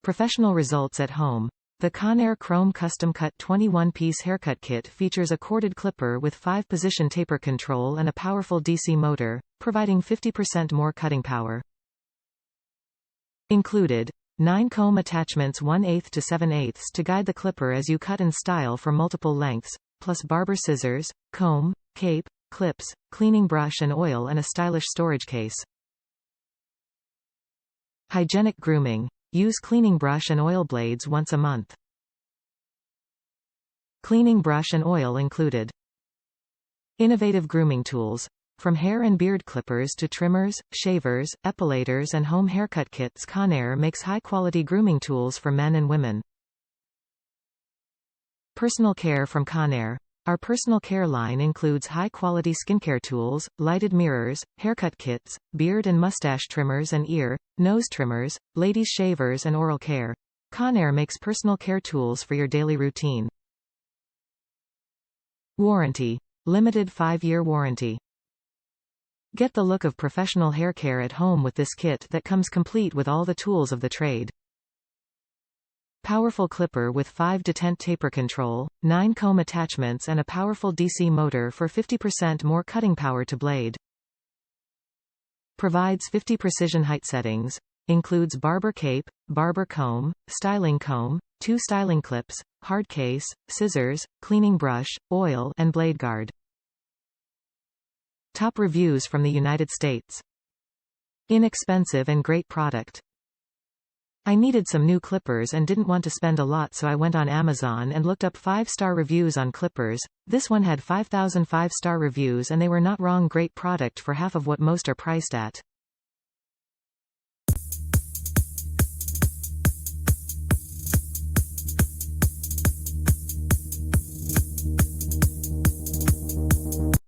Professional results at home. The Conair Chrome Custom Cut 21-piece haircut kit features a corded clipper with 5-position taper control and a powerful DC motor, providing 50% more cutting power. Included. 9 comb attachments 1/8 to 7/8 to guide the clipper as you cut and style for multiple lengths, plus barber scissors, comb, cape, clips, cleaning brush and oil, and a stylish storage case. Hygienic grooming. Use cleaning brush and oil blades once a month. Cleaning brush and oil included. Innovative grooming tools. From hair and beard clippers to trimmers, shavers, epilators and home haircut kits, Conair makes high-quality grooming tools for men and women. Personal care from Conair. Our personal care line includes high-quality skincare tools, lighted mirrors, haircut kits, beard and mustache trimmers and ear, nose trimmers, ladies' shavers and oral care. Conair makes personal care tools for your daily routine. Warranty. Limited 5-year warranty. Get the look of professional hair care at home with this kit that comes complete with all the tools of the trade. Powerful clipper with 5-detent taper control, 9 comb attachments and a powerful DC motor for 50% more cutting power to blade. Provides 50 precision height settings. Includes barber cape, barber comb, styling comb, 2 styling clips, hard case, scissors, cleaning brush, oil and blade guard. Top reviews from the United States. Inexpensive and great product. I needed some new clippers and didn't want to spend a lot, so I went on Amazon and looked up 5-star reviews on clippers. This one had 5,000 5-star reviews and they were not wrong. Great product for half of what most are priced at.